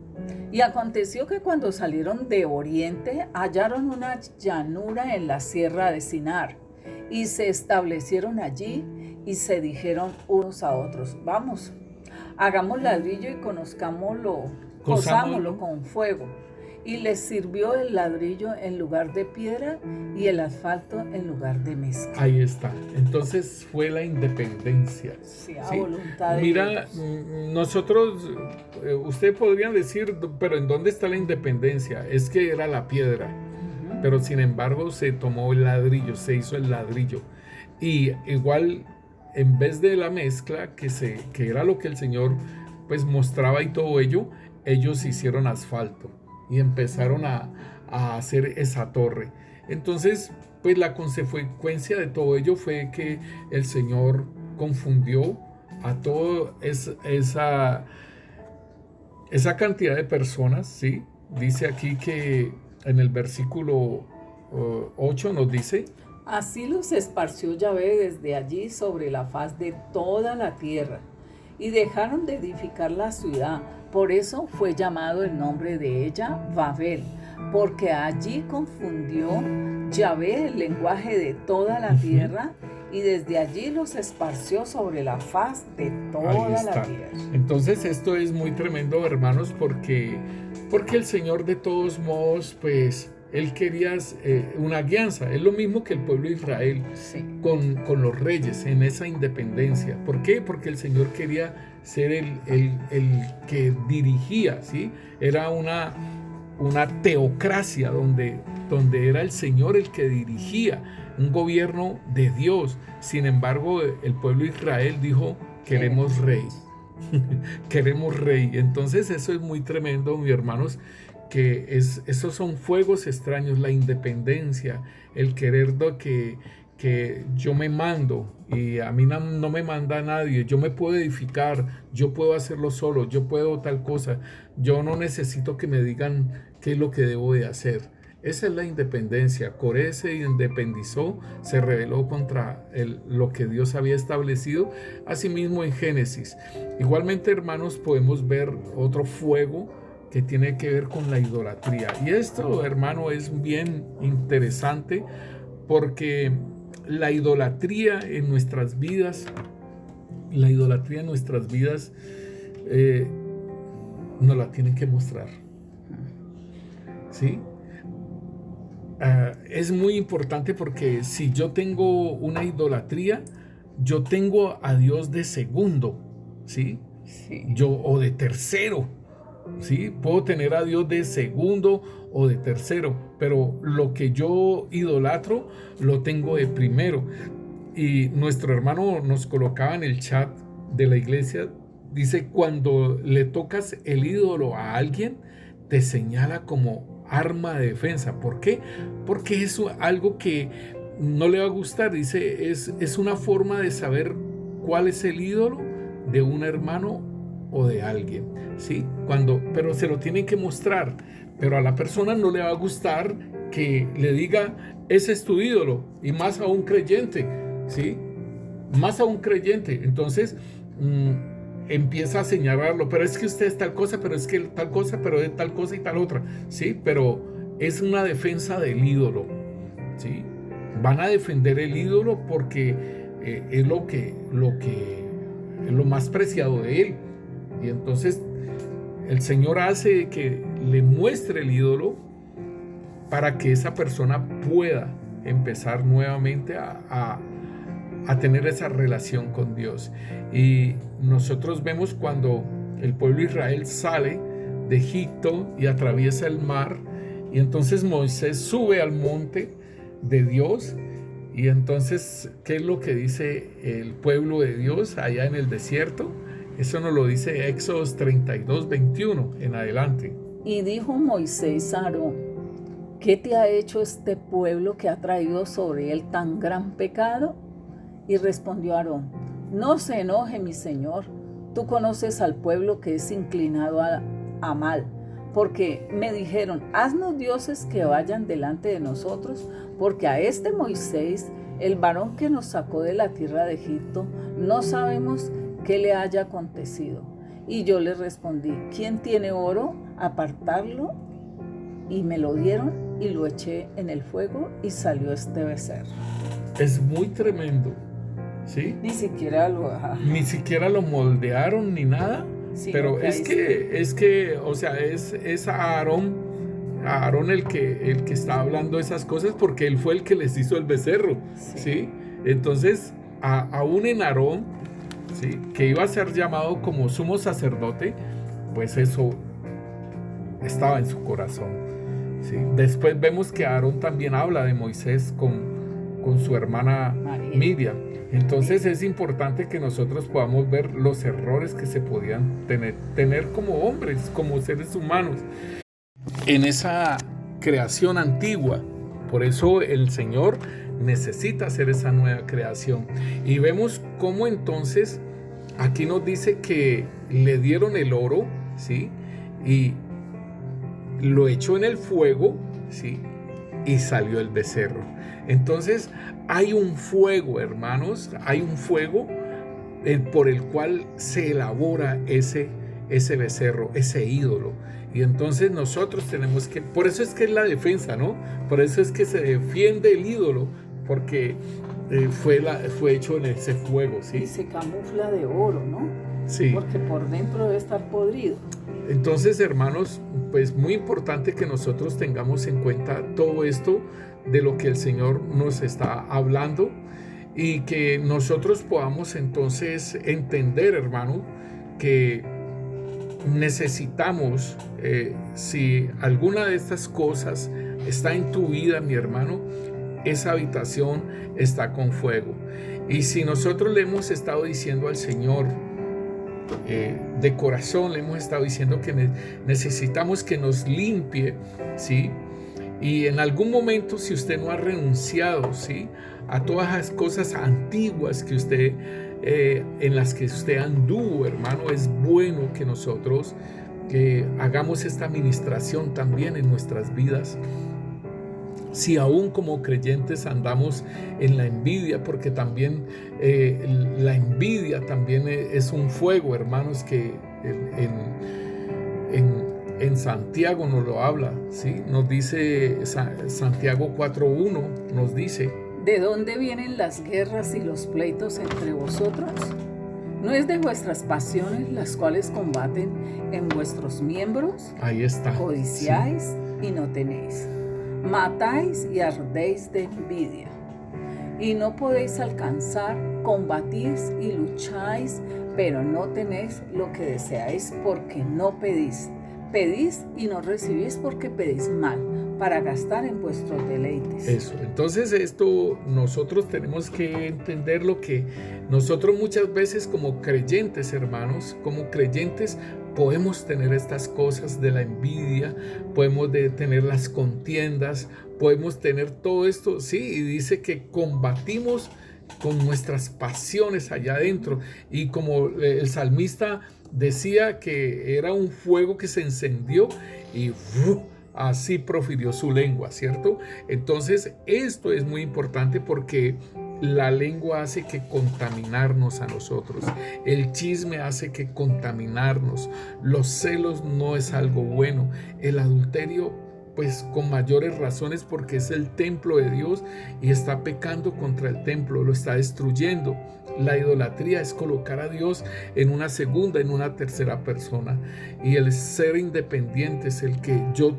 Y aconteció que cuando salieron de oriente, hallaron una llanura en la sierra de Sinar, y se establecieron allí, y se dijeron unos a otros: vamos, hagamos ladrillo y cosámoslo con fuego. Y les sirvió el ladrillo en lugar de piedra y el asfalto en lugar de mezcla. Ahí está. Entonces fue la independencia. Sí, a voluntad de Mira, ellos. nosotros, usted podría decir, pero ¿en dónde está la independencia? Es que era la piedra, pero sin embargo se tomó el ladrillo, se hizo el ladrillo. Y igual, en vez de la mezcla, que era lo que el Señor pues mostraba y todo ello, ellos hicieron asfalto y empezaron a hacer esa torre. Entonces, pues la consecuencia de todo ello fue que el Señor confundió a toda esa cantidad de personas, ¿sí? Dice aquí que en el versículo 8 nos dice: Así los esparció Yahvé desde allí sobre la faz de toda la tierra, y dejaron de edificar la ciudad. Por eso fue llamado el nombre de ella Babel, porque allí confundió Yahvé el lenguaje de toda la tierra, y desde allí los esparció sobre la faz de toda la tierra. Entonces esto es muy tremendo, hermanos, porque el Señor de todos modos, pues, Él quería una guianza. Es lo mismo que el pueblo de Israel, sí, con los reyes en esa independencia. ¿Por qué? Porque el Señor quería ser el que dirigía, ¿sí? Era una teocracia donde era el Señor el que dirigía, un gobierno de Dios. Sin embargo, el pueblo de Israel dijo: queremos rey. Queremos rey. Entonces eso es muy tremendo, mis hermanos, que esos son fuegos extraños, la independencia, el querer que yo me mando y a mí no me manda nadie, yo me puedo edificar, yo puedo hacerlo solo, yo puedo tal cosa, yo no necesito que me digan qué es lo que debo de hacer. Esa es la independencia. Coré se independizó, se rebeló contra lo que Dios había establecido, asimismo en Génesis. Igualmente, hermanos, podemos ver otro fuego que tiene que ver con la idolatría. Y esto, hermano, es bien interesante porque la idolatría en nuestras vidas, nos la tienen que mostrar. ¿Sí? Es muy importante porque si yo tengo una idolatría, yo tengo a Dios de segundo, ¿sí? Sí. O de tercero, ¿sí? Puedo tener a Dios de segundo o de tercero, pero lo que yo idolatro lo tengo de primero. Y nuestro hermano nos colocaba en el chat de la iglesia, dice: cuando le tocas el ídolo a alguien, te señala como arma de defensa. ¿Por qué? Porque es algo que no le va a gustar. Dice, es una forma de saber cuál es el ídolo de un hermano o de alguien, ¿sí? Pero se lo tienen que mostrar, pero a la persona no le va a gustar que le diga: ese es tu ídolo, y más a un creyente, ¿sí? Más a un creyente. Entonces empieza a señalarlo: pero es que usted es tal cosa, pero es que tal cosa, pero es tal cosa y tal otra, ¿sí? Pero es una defensa del ídolo, ¿sí? Van a defender el ídolo porque es lo más preciado de él. Y entonces el Señor hace que le muestre el ídolo para que esa persona pueda empezar nuevamente a tener esa relación con Dios. Y nosotros vemos cuando el pueblo de Israel sale de Egipto y atraviesa el mar, y entonces Moisés sube al monte de Dios. Y entonces, ¿qué es lo que dice el pueblo de Dios allá en el desierto? Eso nos lo dice Éxodo 32, 21 en adelante. Y dijo Moisés a Aarón: ¿qué te ha hecho este pueblo que ha traído sobre él tan gran pecado? Y respondió Aarón: no se enoje, mi señor, tú conoces al pueblo que es inclinado a mal, porque me dijeron: haznos dioses que vayan delante de nosotros, porque a este Moisés, el varón que nos sacó de la tierra de Egipto, no sabemos qué le haya acontecido. Y yo le respondí: ¿quién tiene oro? Apartarlo. Y me lo dieron y lo eché en el fuego y salió este becerro. Es muy tremendo, ¿sí? Ni siquiera lo moldearon ni nada, sí, pero es que, o sea, es Aarón a Aarón el que está hablando esas cosas, porque él fue el que les hizo el becerro, ¿sí? Entonces, aún en Aarón, ¿sí?, que iba a ser llamado como sumo sacerdote, pues eso estaba en su corazón, ¿sí? Después vemos que Aarón también habla de Moisés con su hermana Miriam. Entonces es importante que nosotros podamos ver los errores que se podían tener como hombres, como seres humanos, en esa creación antigua. Por eso el Señor necesita hacer esa nueva creación. Y vemos cómo entonces aquí nos dice que le dieron el oro, ¿sí?, y lo echó en el fuego, ¿sí?, y salió el becerro. Entonces hay un fuego, hermanos, hay un fuego por el cual se elabora ese becerro, ese ídolo. Y entonces nosotros tenemos que, por eso es que es la defensa, ¿no? Por eso es que se defiende el ídolo, porque fue hecho en ese fuego, ¿sí? Y se camufla de oro, ¿no? Sí. Porque por dentro debe estar podrido. Entonces, hermanos, pues muy importante que nosotros tengamos en cuenta todo esto de lo que el Señor nos está hablando, y que nosotros podamos entonces entender, hermano, que necesitamos, si alguna de estas cosas está en tu vida, mi hermano, esa habitación está con fuego. Y si nosotros le hemos estado diciendo al Señor, de corazón le hemos estado diciendo que necesitamos que nos limpie, ¿sí?, y en algún momento, si usted no ha renunciado, ¿sí?, a todas las cosas antiguas que usted en las que usted anduvo, hermano, es bueno que nosotros hagamos esta administración también en nuestras vidas. Si aún como creyentes andamos en la envidia, porque también la envidia también es un fuego, hermanos, que en Santiago nos lo habla, ¿sí? Nos dice Santiago 4:1, nos dice: ¿de dónde vienen las guerras y los pleitos entre vosotros? ¿No es de vuestras pasiones las cuales combaten en vuestros miembros? Ahí está. Codiciáis y no tenéis. Matáis y ardéis de envidia. Y no podéis alcanzar, combatís y lucháis, pero no tenéis lo que deseáis porque no pedís. Pedís y no recibís porque pedís mal, para gastar en vuestros deleites. Eso, entonces esto nosotros tenemos que entender lo que nosotros muchas veces como creyentes, hermanos, como creyentes podemos tener estas cosas de la envidia, podemos tener las contiendas, podemos tener todo esto, sí, y dice que combatimos con nuestras pasiones allá adentro, y como el salmista decía que era un fuego que se encendió y así profirió su lengua, ¿cierto? Entonces esto es muy importante porque la lengua hace que contaminarnos a nosotros, el chisme hace que contaminarnos, los celos no es algo bueno, el adulterio pues con mayores razones, porque es el templo de Dios y está pecando contra el templo, lo está destruyendo. La idolatría es colocar a Dios en una segunda, en una tercera persona, y el ser independiente es el que yo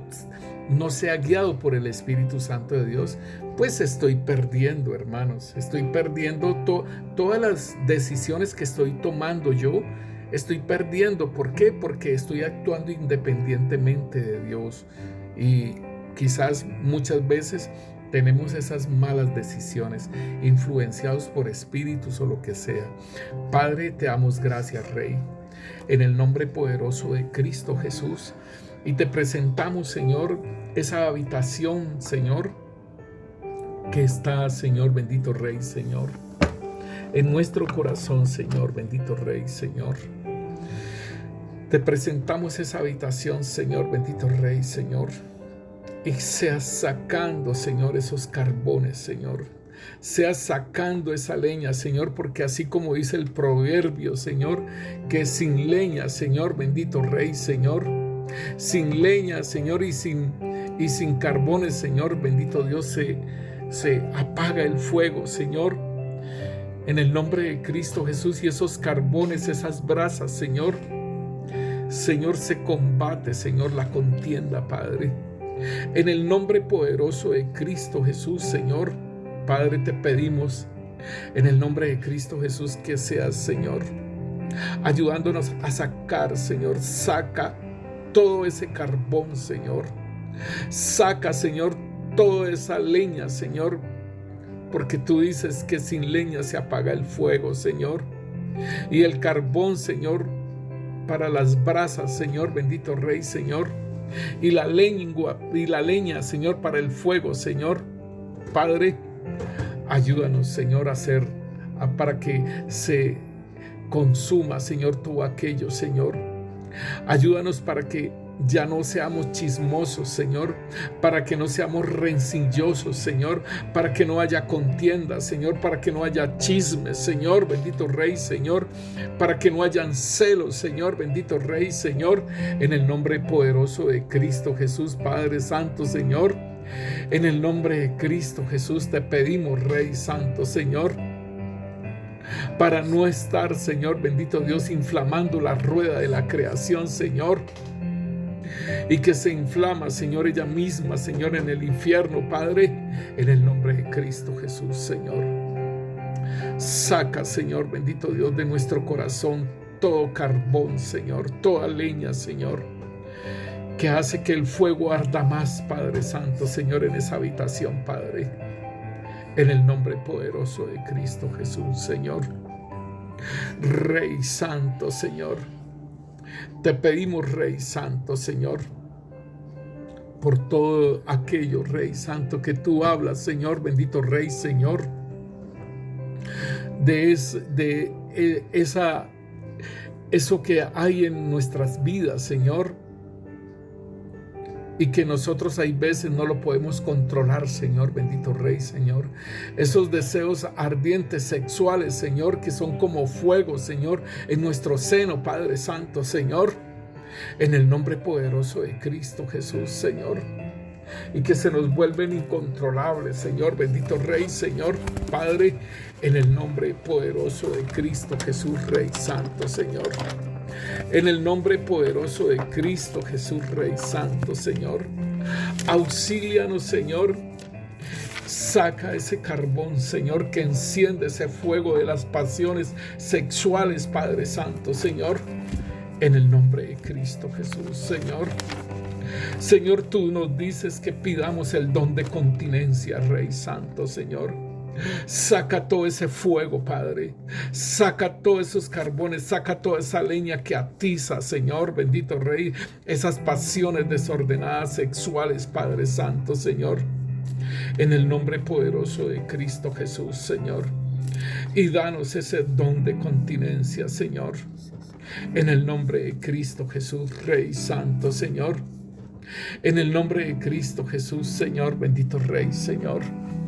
no sea guiado por el Espíritu Santo de Dios, pues estoy perdiendo, hermanos, estoy perdiendo todas las decisiones que estoy tomando yo. Estoy perdiendo. ¿Por qué? Porque estoy actuando independientemente de Dios. Y quizás muchas veces tenemos esas malas decisiones, influenciados por espíritus o lo que sea. Padre, te damos gracias, Rey, en el nombre poderoso de Cristo Jesús. Y te presentamos, Señor, esa habitación, Señor, que está, Señor, bendito Rey, Señor, en nuestro corazón, Señor, bendito Rey, Señor. Te presentamos esa habitación, Señor, bendito Rey, Señor. Y seas sacando, Señor, esos carbones, Señor. Seas sacando esa leña, Señor, porque así como dice el proverbio, Señor, que sin leña, Señor, bendito Rey, Señor, sin leña, Señor, y sin carbones, Señor, bendito Dios, se apaga el fuego, Señor. En el nombre de Cristo Jesús, y esos carbones, esas brasas, Señor, se combate, Señor, la contienda, Padre. En el nombre poderoso de Cristo Jesús, Señor, Padre, te pedimos en el nombre de Cristo Jesús que seas, Señor, ayudándonos a sacar, Señor, saca todo ese carbón, Señor. Saca, Señor, toda esa leña, Señor, porque tú dices que sin leña se apaga el fuego, Señor. Y el carbón, Señor, para las brasas, Señor, bendito Rey, Señor. Y la leña, Señor, para el fuego, Señor. Padre, ayúdanos, Señor, para que se consuma, Señor, todo aquello, Señor. Ayúdanos para que ya no seamos chismosos, Señor, para que no seamos rencillosos, Señor, para que no haya contienda, Señor, para que no haya chismes, Señor, bendito Rey, Señor, para que no hayan celos, Señor, bendito Rey, Señor, en el nombre poderoso de Cristo Jesús, Padre Santo, Señor, en el nombre de Cristo Jesús te pedimos, Rey Santo, Señor, para no estar, Señor, bendito Dios, inflamando la rueda de la creación, Señor, y que se inflama, Señor, ella misma, Señor, en el infierno, Padre, en el nombre de Cristo Jesús, Señor. Saca, Señor, bendito Dios, de nuestro corazón todo carbón, Señor, toda leña, Señor, que hace que el fuego arda más, Padre Santo, Señor, en esa habitación, Padre, en el nombre poderoso de Cristo Jesús, Señor. Rey Santo, Señor, te pedimos, Rey Santo, Señor, por todo aquello, Rey Santo, que tú hablas, Señor, bendito Rey, Señor, eso que hay en nuestras vidas, Señor, y que nosotros hay veces no lo podemos controlar, Señor, bendito Rey, Señor. Esos deseos ardientes sexuales, Señor, que son como fuego, Señor, en nuestro seno, Padre Santo, Señor, en el nombre poderoso de Cristo Jesús, Señor, y que se nos vuelven incontrolables, Señor, bendito Rey, Señor, Padre, en el nombre poderoso de Cristo Jesús, Rey Santo, Señor. En el nombre poderoso de Cristo Jesús, Rey Santo, Señor. Auxílianos, Señor. Saca ese carbón, Señor, que enciende ese fuego de las pasiones sexuales, Padre Santo, Señor. En el nombre de Cristo Jesús, Señor. Señor, tú nos dices que pidamos el don de continencia, Rey Santo, Señor. Saca todo ese fuego, Padre. Saca todos esos carbones, saca toda esa leña que atiza, Señor, bendito Rey, esas pasiones desordenadas sexuales, Padre Santo, Señor, en el nombre poderoso de Cristo Jesús, Señor. Y danos ese don de continencia, Señor, en el nombre de Cristo Jesús, Rey Santo, Señor. En el nombre de Cristo Jesús, Señor, bendito Rey, Señor.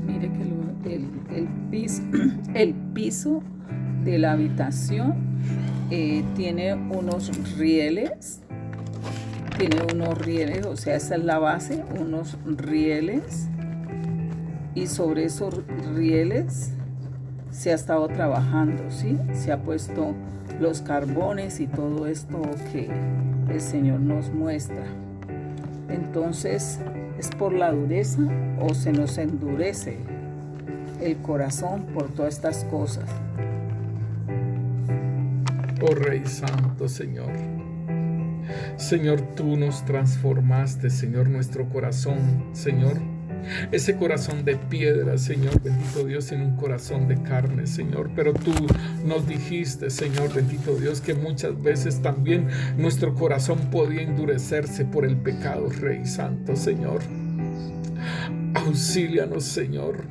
Mire que el piso de la habitación tiene unos rieles. O sea, esa es la base, unos rieles. Y sobre esos rieles se ha estado trabajando, ¿sí? Se ha puesto los carbones y todo esto que el Señor nos muestra. Entonces, ¿es por la dureza o se nos endurece el corazón por todas estas cosas? Oh Rey Santo, Señor. Señor, tú nos transformaste, Señor, nuestro corazón, Señor. Ese corazón de piedra, Señor, bendito Dios, en un corazón de carne, Señor. Pero tú nos dijiste, Señor, bendito Dios, que muchas veces también nuestro corazón podía endurecerse por el pecado, Rey Santo, Señor. Auxílianos, Señor.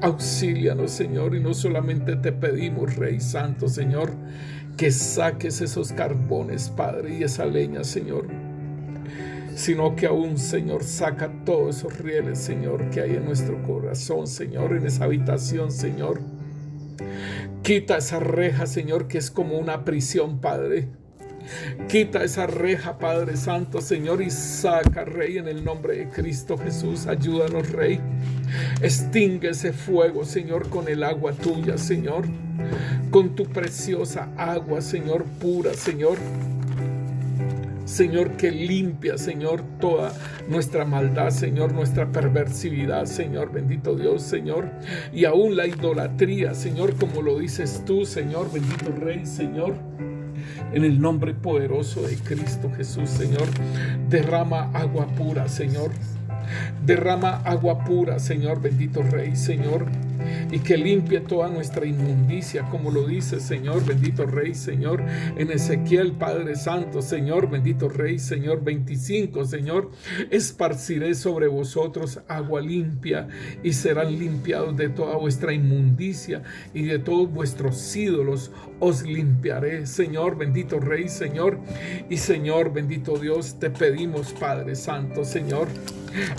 Auxílianos, Señor. Y no solamente te pedimos, Rey Santo, Señor, que saques esos carbones, Padre, y esa leña, Señor, sino que aún, Señor, saca todos esos rieles, Señor, que hay en nuestro corazón, Señor, en esa habitación, Señor. Quita esa reja, Señor, que es como una prisión, Padre. Quita esa reja, Padre Santo, Señor, y saca, Rey, en el nombre de Cristo Jesús. Ayúdanos, Rey. Extingue ese fuego, Señor, con el agua tuya, Señor, con tu preciosa agua, Señor, pura, Señor. Señor, que limpia, Señor, toda nuestra maldad, Señor, nuestra perversidad, Señor, bendito Dios, Señor, y aún la idolatría, Señor, como lo dices tú, Señor, bendito Rey, Señor. En el nombre poderoso de Cristo Jesús, Señor, derrama agua pura, Señor. Derrama agua pura, Señor, bendito Rey, Señor, y que limpie toda nuestra inmundicia, como lo dice, Señor, bendito Rey, Señor, en Ezequiel, Padre Santo, Señor, bendito Rey, Señor, 25, Señor, esparciré sobre vosotros agua limpia y serán limpiados de toda vuestra inmundicia y de todos vuestros ídolos os limpiaré, Señor, bendito Rey, Señor, y Señor, bendito Dios, te pedimos, Padre Santo, Señor,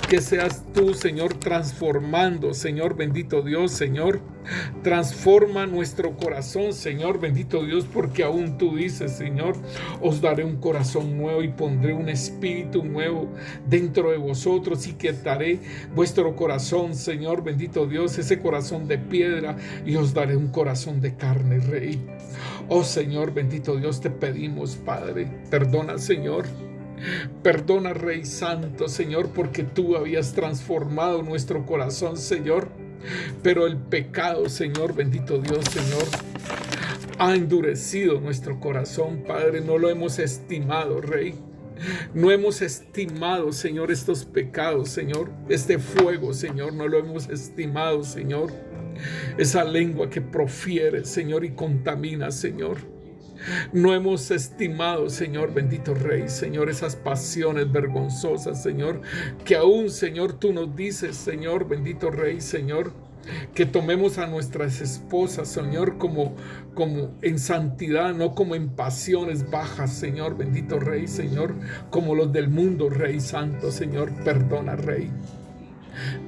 que seas tú, Señor, transformando, Señor, bendito Dios, Señor, transforma nuestro corazón, Señor, bendito Dios, porque aún tú dices, Señor, os daré un corazón nuevo y pondré un espíritu nuevo dentro de vosotros y quitaré vuestro corazón, Señor, bendito Dios, ese corazón de piedra, y os daré un corazón de carne, Rey. Oh Señor, bendito Dios, te pedimos, Padre, perdona, Señor. Perdona, Rey Santo, Señor, porque tú habías transformado nuestro corazón, Señor, pero el pecado, Señor, bendito Dios, Señor, ha endurecido nuestro corazón, Padre. No lo hemos estimado, Rey. No hemos estimado, Señor, estos pecados, Señor, este fuego, Señor, no lo hemos estimado, Señor. Esa lengua que profiere, Señor, y contamina, Señor. No hemos estimado, Señor, bendito Rey, Señor, esas pasiones vergonzosas, Señor, que aún, Señor, tú nos dices, Señor, bendito Rey, Señor, que tomemos a nuestras esposas, Señor, como en santidad, no como en pasiones bajas, Señor, bendito Rey, Señor, como los del mundo, Rey Santo, Señor, perdona, Rey.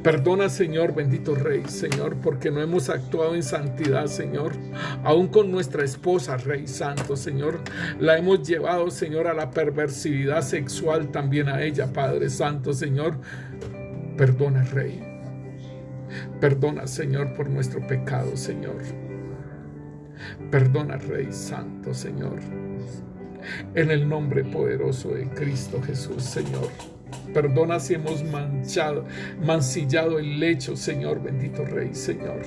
Perdona, Señor, bendito Rey, Señor, porque no hemos actuado en santidad, Señor. Aún con nuestra esposa, Rey Santo, Señor, la hemos llevado, Señor, a la perversidad sexual también a ella, Padre Santo, Señor. Perdona, Rey. Perdona, Señor, por nuestro pecado, Señor. Perdona, Rey Santo, Señor. En el nombre poderoso de Cristo Jesús, Señor. Perdona si hemos mancillado el lecho, Señor, bendito Rey, Señor.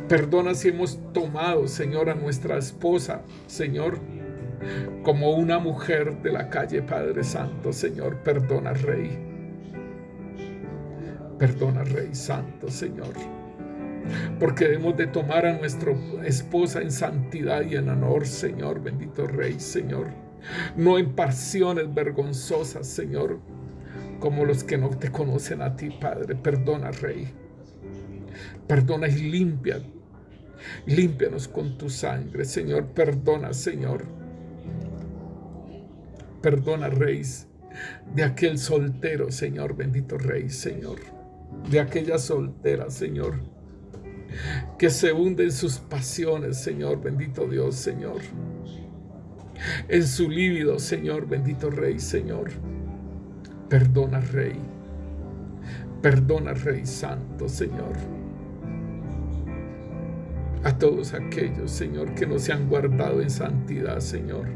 Perdona si hemos tomado, Señor, a nuestra esposa, Señor, como una mujer de la calle, Padre Santo, Señor. Perdona, Rey. Perdona, Rey Santo, Señor. Porque debemos de tomar a nuestra esposa en santidad y en honor, Señor, bendito Rey, Señor. No en pasiones vergonzosas, Señor, como los que no te conocen a ti, Padre. Perdona, Rey. Perdona y limpia. Límpianos con tu sangre, Señor. Perdona, Señor. Perdona, Rey, de aquel soltero, Señor, bendito Rey, Señor. De aquella soltera, Señor, que se hunde en sus pasiones, Señor, bendito Dios, Señor. En su líbido, Señor, bendito Rey, Señor. Perdona, Rey. Perdona, Rey Santo, Señor. A todos aquellos, Señor, que no se han guardado en santidad, Señor.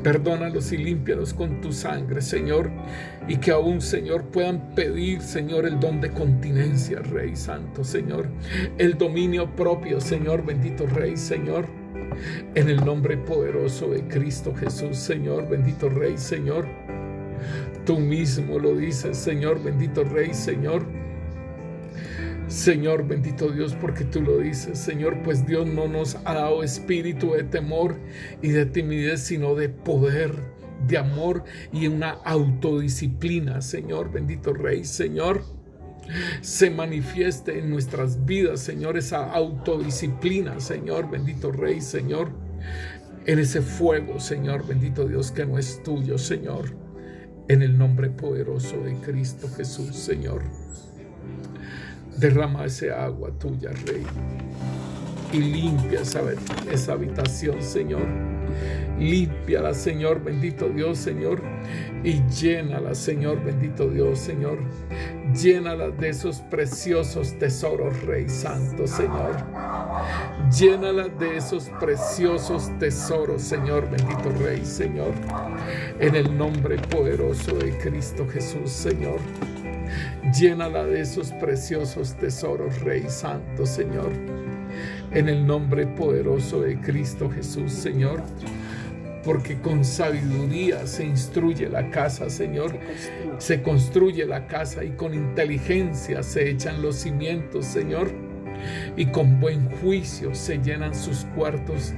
Perdónalos y límpialos con tu sangre, Señor, y que aún, Señor, puedan pedir, Señor, el don de continencia, Rey Santo, Señor, el dominio propio, Señor, bendito Rey, Señor, en el nombre poderoso de Cristo Jesús, Señor, bendito Rey, Señor. Tú mismo lo dices, Señor, bendito Rey, Señor. Señor, bendito Dios, porque tú lo dices, Señor, pues Dios no nos ha dado espíritu de temor y de timidez, sino de poder, de amor y una autodisciplina, Señor, bendito Rey, Señor. Se manifieste en nuestras vidas, Señor, esa autodisciplina, Señor, bendito Rey, Señor, en ese fuego, Señor, bendito Dios, que no es tuyo, Señor, en el nombre poderoso de Cristo Jesús, Señor. Derrama ese agua tuya, Rey, y limpia esa habitación, Señor. Límpiala, Señor, bendito Dios, Señor, y llénala, Señor, bendito Dios, Señor. Llénala de esos preciosos tesoros, Rey Santo, Señor. Llénala de esos preciosos tesoros, Señor, bendito Rey, Señor. En el nombre poderoso de Cristo Jesús, Señor. Llénala de esos preciosos tesoros, Rey Santo, Señor. En el nombre poderoso de Cristo Jesús, Señor. Porque con sabiduría se instruye la casa, Señor. Se construye la casa y con inteligencia se echan los cimientos, Señor. Y con buen juicio se llenan sus cuartos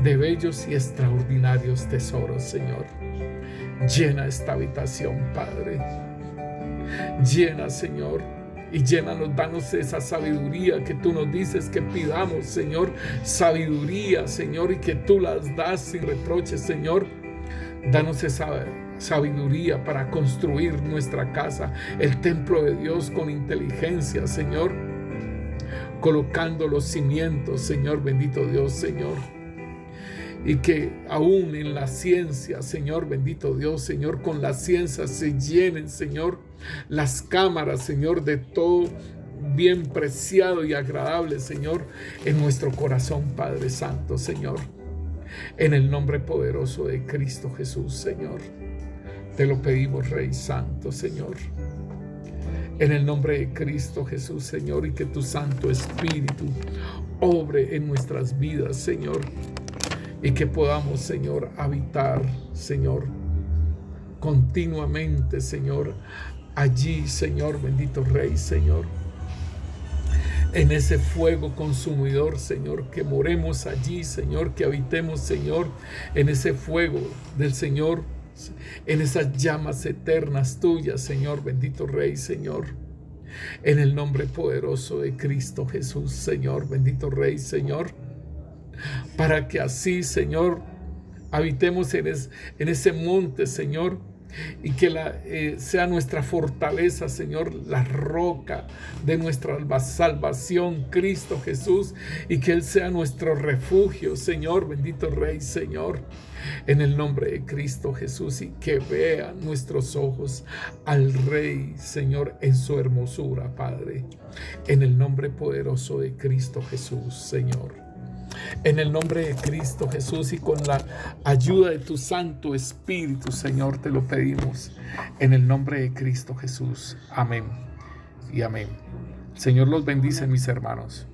de bellos y extraordinarios tesoros, Señor. Llena esta habitación, Padre. Llena, Señor. Y llénanos, danos esa sabiduría que tú nos dices que pidamos, Señor. Sabiduría, Señor, y que tú las das sin reproche, Señor. Danos esa sabiduría para construir nuestra casa, el templo de Dios, con inteligencia, Señor. Colocando los cimientos, Señor, bendito Dios, Señor. Y que aún en la ciencia, Señor, bendito Dios, Señor, con la ciencia se llenen, Señor, las cámaras, Señor, de todo bien preciado y agradable, Señor, en nuestro corazón, Padre Santo, Señor. En el nombre poderoso de Cristo Jesús, Señor. Te lo pedimos, Rey Santo, Señor. En el nombre de Cristo Jesús, Señor, y que tu Santo Espíritu obre en nuestras vidas, Señor. Y que podamos, Señor, habitar, Señor, continuamente, Señor, allí, Señor, bendito Rey, Señor, en ese fuego consumidor, Señor, que moremos allí, Señor, que habitemos, Señor, en ese fuego del Señor, en esas llamas eternas tuyas, Señor, bendito Rey, Señor, en el nombre poderoso de Cristo Jesús, Señor, bendito Rey, Señor, para que así, Señor, habitemos en ese monte, Señor, y que sea nuestra fortaleza, Señor, la roca de nuestra salvación, Cristo Jesús, y que Él sea nuestro refugio, Señor, bendito Rey, Señor, en el nombre de Cristo Jesús, y que vean nuestros ojos al Rey, Señor, en su hermosura, Padre, en el nombre poderoso de Cristo Jesús, Señor. En el nombre de Cristo Jesús y con la ayuda de tu Santo Espíritu, Señor, te lo pedimos. En el nombre de Cristo Jesús. Amén y amén. El Señor los bendice, mis hermanos.